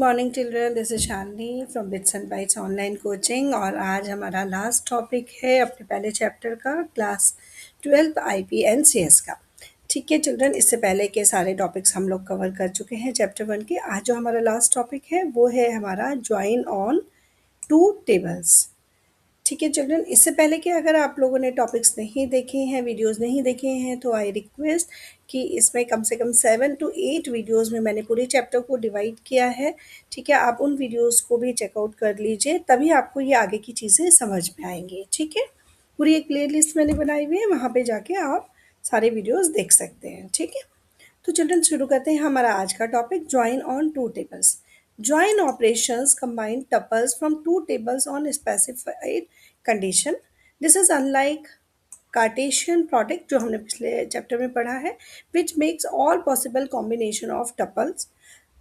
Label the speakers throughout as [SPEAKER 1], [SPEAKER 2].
[SPEAKER 1] Morning children, this is Shalini from bits and bytes online coaching. और आज हमारा last topic है अपने पहले चैप्टर का, क्लास 12 आईपी एंड सीएस का। ठीक है चिल्ड्रन, इससे पहले के सारे टॉपिक्स हम लोग कवर कर चुके हैं चैप्टर 1 के। आज जो हमारा लास्ट टॉपिक है वो है हमारा ज्वाइन ऑन टू टेबल्स। ठीक है चिल्ड्रन, इससे पहले कि अगर आप लोगों ने टॉपिक्स नहीं देखे हैं, वीडियोस नहीं देखे हैं, तो आई रिक्वेस्ट कि इसमें कम से कम 7 to 8 वीडियोस में मैंने पूरे चैप्टर को डिवाइड किया है। ठीक है, आप उन वीडियोस को भी चेकआउट कर लीजिए, तभी आपको ये आगे की चीज़ें समझ में आएंगी। ठीक है, पूरी एक प्ले लिस्ट मैंने बनाई हुई है, वहाँ पे जाके आप सारे वीडियोज़ देख सकते हैं। ठीक है, तो चिल्ड्रन शुरू करते हैं हमारा आज का topic, join on two tables. Join operations combine tuples from two tables on specified condition. This is unlike Cartesian product जो हमने पिछले चैप्टर में पढ़ा है, which makes all possible combination of tuples.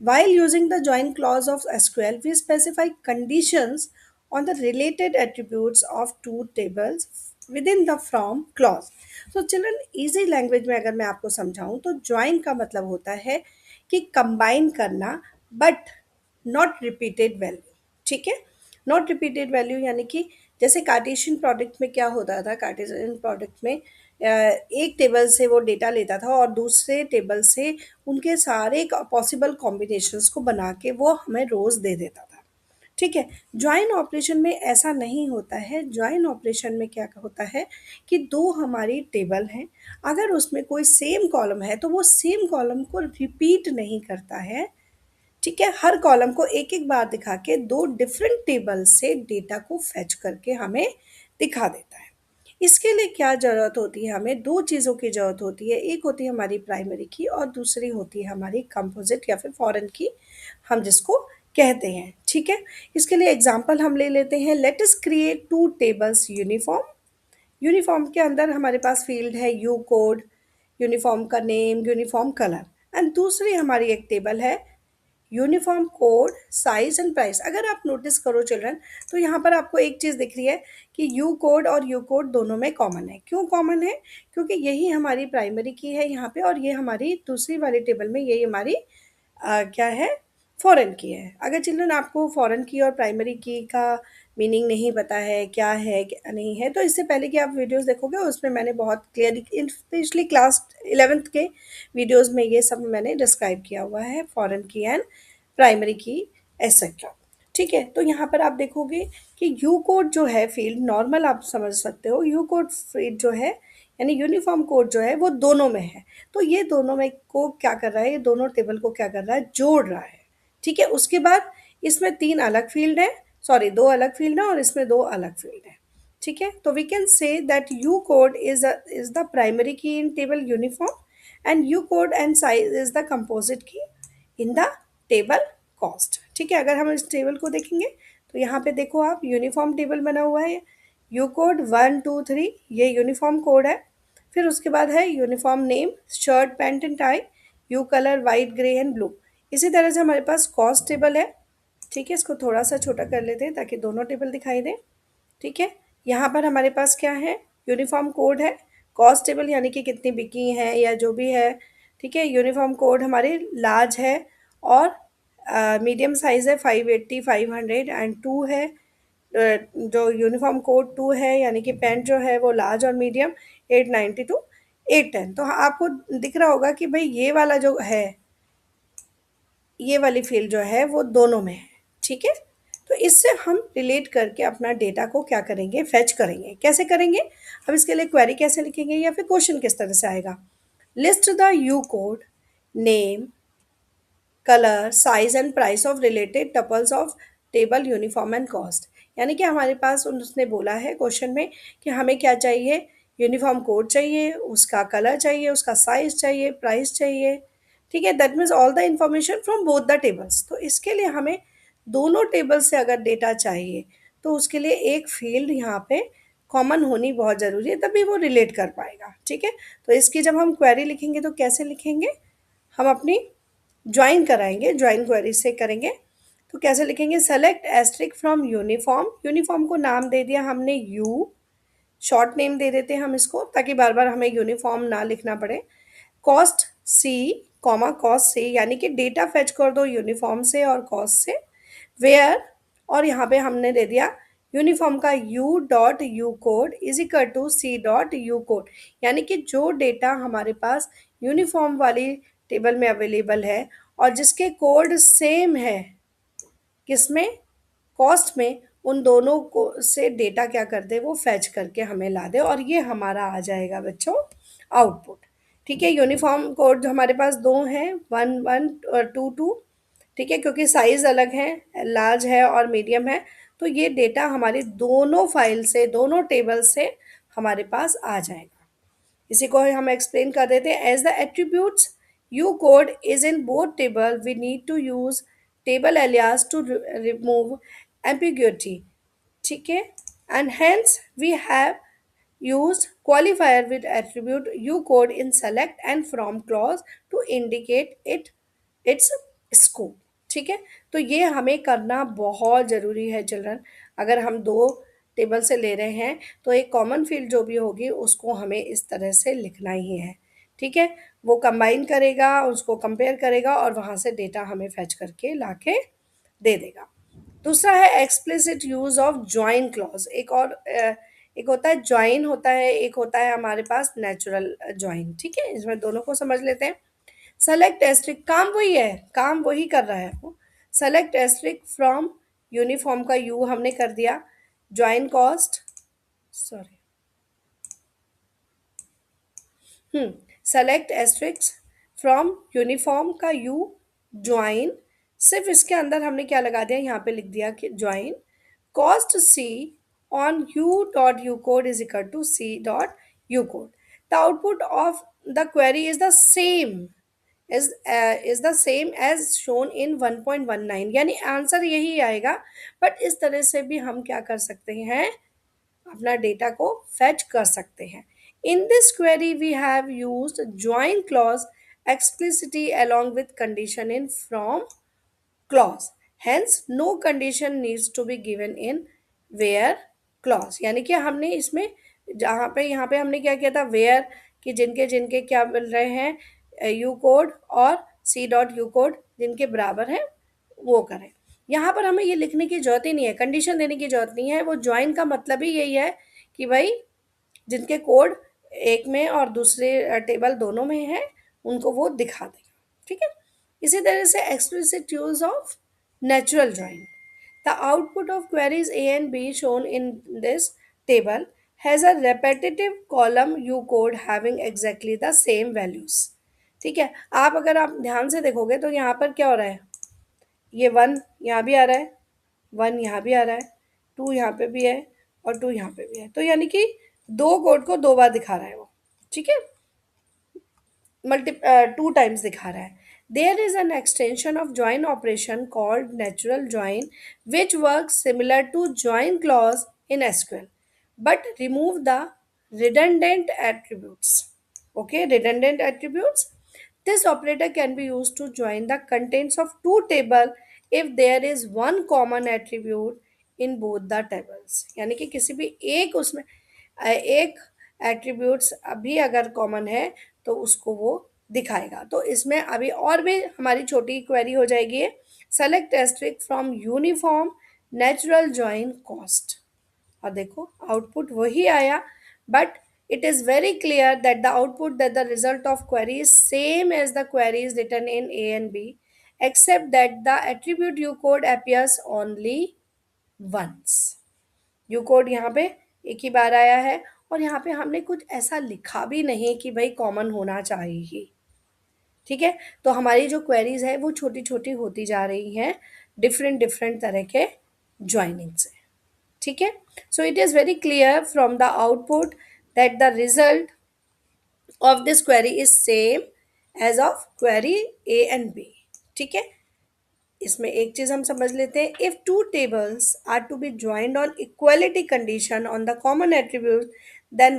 [SPEAKER 1] While using the join clause of SQL, we specify conditions on the related attributes of two tables within the from clause. So children, easy language में अगर मैं आपको समझाऊं तो join का मतलब होता है कि combine करना but not repeated value। ठीक है, नॉट रिपीटेड वैल्यू यानी कि जैसे कार्टेशियन प्रोडक्ट में क्या होता था, कार्टेशियन प्रोडक्ट में एक टेबल से वो डेटा लेता था और दूसरे टेबल से उनके सारे पॉसिबल कॉम्बिनेशंस को बना के वो हमें रोज दे देता था। ठीक है, ज्वाइन ऑपरेशन में ऐसा नहीं होता है। ज्वाइन ऑपरेशन में क्या होता है कि दो हमारी टेबल हैं, अगर उसमें कोई सेम कॉलम है तो वो सेम कॉलम को रिपीट नहीं करता है। ठीक है, हर कॉलम को एक एक बार दिखा के दो डिफरेंट टेबल से डेटा को फेच करके हमें दिखा देता है। इसके लिए क्या ज़रूरत होती है, हमें दो चीज़ों की ज़रूरत होती है। एक होती है हमारी प्राइमरी की और दूसरी होती है हमारी कंपोजिट या फिर फॉरेन की, हम जिसको कहते हैं। ठीक है, इसके लिए एग्जांपल हम ले लेते हैं। Let us create two tables uniform. Uniform के अंदर हमारे पास फील्ड है यू कोड, यूनिफॉर्म का नेम, यूनिफॉर्म कलर, एंड दूसरी हमारी एक टेबल है uniform code, size and price. अगर आप नोटिस करो चिल्ड्रन, तो यहाँ पर आपको एक चीज़ दिख रही है कि यू कोड और यू कोड दोनों में कॉमन है। क्यों कॉमन है? क्योंकि यही हमारी प्राइमरी की है यहाँ पे और ये हमारी दूसरी वाली टेबल में यही हमारी क्या है, फॉरेन की है। अगर चिल्ड्रन आपको फॉरेन की और प्राइमरी की का मीनिंग नहीं पता है क्या नहीं है, तो इससे पहले कि आप वीडियोस देखोगे उसमें मैंने बहुत क्लियर, स्पेशली क्लास 11th के वीडियोस में ये सब मैंने डिस्क्राइब किया हुआ है, फॉरेन की एंड प्राइमरी की एक्सेट्रा। ठीक है, तो यहाँ पर आप देखोगे कि यू कोड जो है फील्ड, नॉर्मल आप समझ सकते हो, यू कोड फील्ड जो है यानी यूनिफॉर्म कोड जो है वो दोनों में है। तो ये दोनों में को क्या कर रहा है, ये दोनों टेबल को क्या कर रहा है, जोड़ रहा है। ठीक है, उसके बाद इसमें तीन अलग फील्ड है, सॉरी दो अलग फील्ड है और इसमें दो अलग फील्ड है। ठीक है, तो we can say that U code is the primary key in table uniform and U code and size is the composite key in the table cost. ठीक है, अगर हम इस टेबल को देखेंगे तो यहाँ पे देखो आप, यूनिफॉर्म टेबल बना हुआ है, यू कोड 1 2 3 ये यूनिफॉर्म कोड है। फिर उसके बाद है uniform name, shirt pant and tie, you colour white grey and blue. इसी तरह से हमारे पास कॉस्ट टेबल है। ठीक है, इसको थोड़ा सा छोटा कर लेते हैं ताकि दोनों टेबल दिखाई दें। ठीक है, यहाँ पर हमारे पास क्या है, यूनिफॉर्म कोड है, कॉस्ट टेबल यानी कि कितनी बिकी है या जो भी है। ठीक है, यूनिफॉर्म कोड हमारे लार्ज है और मीडियम साइज़ है 580 500 एंड टू है, जो यूनिफॉर्म कोड 2 है यानी कि पेंट जो है वो लार्ज और मीडियम 890 टू 810। तो हाँ, आपको दिख रहा होगा कि भाई ये वाला जो है, ये वाली फील्ड जो है वो दोनों में है। ठीक है, तो इससे हम रिलेट करके अपना डेटा को क्या करेंगे, फेच करेंगे। कैसे करेंगे, अब इसके लिए क्वेरी कैसे लिखेंगे या फिर क्वेश्चन किस तरह से आएगा। List the you code, name, colour, size and price of related tuples of table uniform and cost. यानी कि हमारे पास उसने बोला है क्वेश्चन में कि हमें क्या चाहिए, यूनिफॉर्म कोड चाहिए, उसका कलर चाहिए, उसका साइज चाहिए, प्राइस चाहिए। ठीक है, that means all the information from both the tables. तो इसके लिए हमें दोनों टेबल से अगर डेटा चाहिए तो उसके लिए एक फील्ड यहाँ पे कॉमन होनी बहुत ज़रूरी है, तभी वो रिलेट कर पाएगा। ठीक है, तो इसकी जब हम क्वेरी लिखेंगे तो कैसे लिखेंगे, हम अपनी ज्वाइन कराएंगे, ज्वाइन क्वेरी से करेंगे। तो कैसे लिखेंगे, select asterisk from uniform, uniform को नाम दे दिया हमने यू, शॉर्ट नेम दे देते हैं हम इसको ताकि बार बार हमें यूनिफॉर्म ना लिखना पड़े। कॉस्ट सी कॉमा कॉस से, यानी कि डेटा फेच कर दो यूनिफॉर्म से और कॉस से, वेयर, और यहाँ पे हमने दे दिया यूनिफॉर्म का U dot U code is equal to C dot U code, यानी कि जो डेटा हमारे पास यूनिफॉर्म वाली टेबल में अवेलेबल है और जिसके कोड सेम है किसमें, कॉस्ट में, उन दोनों को से डेटा क्या कर दे, वो फैच करके हमें ला दे, और ये हमारा आ जाएगा बच्चों आउटपुट। ठीक है, यूनिफॉर्म कोड हमारे पास दो हैं, वन वन और टू टू। ठीक है, क्योंकि साइज अलग है, लार्ज है और मीडियम है, तो ये डेटा हमारी दोनों फाइल से, दोनों टेबल से हमारे पास आ जाएगा। इसी को हम एक्सप्लेन कर देते हैं, as the attributes U code is in both table we need to use table alias to remove ambiguity. ठीक है, and hence we have used qualifier with attribute you code in select and from clause to indicate its scope। ठीक है, तो ये हमें करना बहुत ज़रूरी है चिल्ड्रन। अगर हम दो टेबल से ले रहे हैं तो एक कॉमन फील्ड जो भी होगी उसको हमें इस तरह से लिखना ही है। ठीक है, वो कंबाइन करेगा, उसको कंपेयर करेगा और वहाँ से डेटा हमें फैच करके लाके दे देगा। दूसरा है explicit use of join clause. एक होता है ज्वाइन होता है, एक होता है हमारे पास नेचुरल ज्वाइन। ठीक है, इसमें दोनों को समझ लेते हैं। सेलेक्ट एस्ट्रिक, काम वही है, काम वही कर रहा है वो। सेलेक्ट एस्ट्रिक फ्रॉम यूनिफॉर्म का यू हमने कर दिया, join cost, sorry, select asterisks from uniform का यू, ज्वाइन, सिर्फ इसके अंदर हमने क्या लगा दिया, यहाँ पे लिख दिया कि join cost C on U dot U code is equal to C dot U code. The output of the query is the same, is the same as shown in 1.19, यानी आंसर यही आएगा, बट इस तरह से भी हम क्या कर सकते हैं, अपना डेटा को फेच कर सकते हैं। In this query we have used join clause explicitly along with condition in from clause, hence no condition needs to be given in where clause। यानी कि हमने इसमें जहाँ पे यहाँ पे हमने क्या किया था, where, कि जिनके जिनके क्या मिल रहे हैं यू कोड और सी डॉट यू कोड जिनके बराबर है वो करें। यहाँ पर हमें ये लिखने की जरूरत ही नहीं है, कंडीशन देने की जरूरत नहीं है, वो ज्वाइन का मतलब ही यही है कि भाई जिनके कोड एक में और दूसरे टेबल दोनों में है उनको वो दिखा देगा। ठीक है, इसी तरह से explicit use of natural join, the output of queries a and b shown in this table has a repetitive column u code having exactly the same values। ठीक है, आप अगर आप ध्यान से देखोगे तो यहाँ पर क्या हो रहा है, ये वन यहाँ भी आ रहा है, वन यहाँ भी आ रहा है, टू यहाँ पे भी है और टू यहाँ पे भी है, तो यानी कि दो कोड को दो बार दिखा रहा है वो। ठीक है, मल्टी टू टाइम्स दिखा रहा है। There is an extension of join operation called natural join which work similar to join clause in SQL but remove the redundant attributes। Okay, redundant attributes, this operator can be used to join the contents of two table if there is one common attribute in both the tables। यानी कि किसी भी एक उसमें एक attributes अभी अगर common है तो उसको वो दिखाएगा। तो इसमें अभी और भी हमारी छोटी क्वेरी हो जाएगी, select asterisk from uniform natural join cost, और देखो आउटपुट वही आया, but it is very clear that the output, that the result of query is same as the queries written in A and B, except that the attribute u code appears only once। You code यहाँ पे एक ही बार आया है और यहाँ पे हमने कुछ ऐसा लिखा भी नहीं कि भाई कॉमन होना चाहिए। ठीक है, तो हमारी जो क्वेरीज है वो छोटी छोटी होती जा रही हैं डिफरेंट डिफरेंट तरह के ज्वाइनिंग से। ठीक है, so it is very clear from the output that the result of this query is same as of query A and B. ठीक है, इसमें एक चीज हम समझ लेते हैं, if two tables are to be joined on equality condition on the common attribute then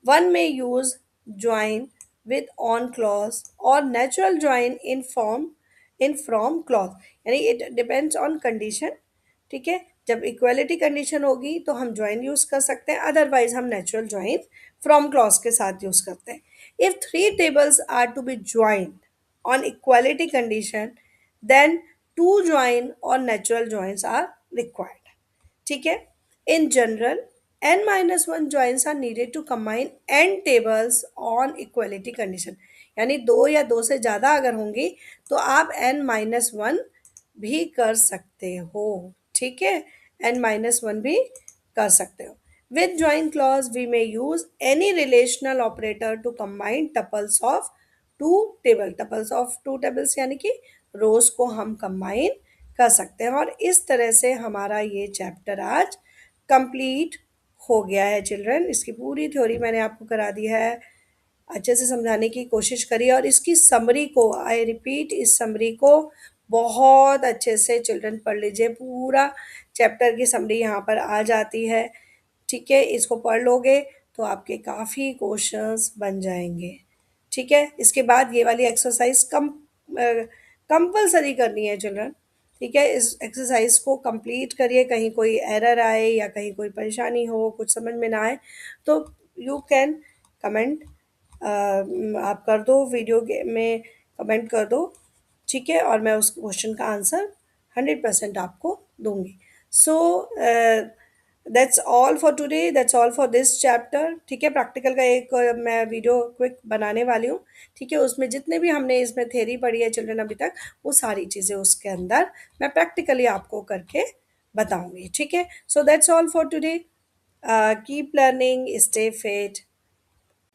[SPEAKER 1] one may use join with on clause और natural join in from clause, यानी इट डिपेंड्स ऑन कंडीशन। ठीक है, जब equality condition होगी तो हम join use कर सकते हैं, अदरवाइज हम नेचुरल ज्वाइन फ्रॉम क्लॉज के साथ यूज करते हैं। If three tables are to be joined on equality condition, then two join or natural joins are required. ठीक है. In general, n minus one joins are needed to combine n tables on equality condition. यानी दो या दो से ज़्यादा अगर होंगी तो आप n माइनस वन भी कर सकते हो. ठीक है, n माइनस वन भी कर सकते हो. With join clause, we may use any relational operator to combine tuples of two table. Tuples of two tables यानी कि रोज को हम कंबाइन कर सकते हैं. और इस तरह से हमारा ये चैप्टर आज कंप्लीट हो गया है चिल्ड्रन. इसकी पूरी थ्योरी मैंने आपको करा दी है, अच्छे से समझाने की कोशिश करी. और इसकी समरी को, आई रिपीट, इस समरी को बहुत अच्छे से चिल्ड्रन पढ़ लीजिए. पूरा चैप्टर की समरी यहाँ पर आ जाती है. ठीक है, इसको पढ़ लोगे तो आपके काफ़ी क्वेश्चंस बन जाएंगे. ठीक है, इसके बाद ये वाली एक्सरसाइज कंपल्सरी करनी है चिल्ड्रन. ठीक है, इस एक्सरसाइज को कंप्लीट करिए. कहीं कोई एरर आए या कहीं कोई परेशानी हो, कुछ समझ में ना आए तो यू कैन कमेंट, आप कर दो, वीडियो में कमेंट कर दो. ठीक है, और मैं उस क्वेश्चन का आंसर 100% आपको दूंगी. So that's all for today, that's all for this chapter. ठीक है, प्रैक्टिकल का एक मैं वीडियो क्विक बनाने वाली हूँ. ठीक है, उसमें जितने भी हमने इसमें थ्योरी पढ़ी है चिल्ड्रन अभी तक, वो सारी चीज़ें उसके अंदर मैं प्रैक्टिकली आपको करके बताऊंगी. ठीक है, so that's all for today. Keep learning, stay fit.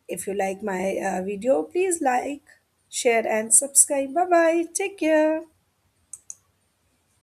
[SPEAKER 1] If you like my video, please like, share and subscribe. Bye bye. Take care.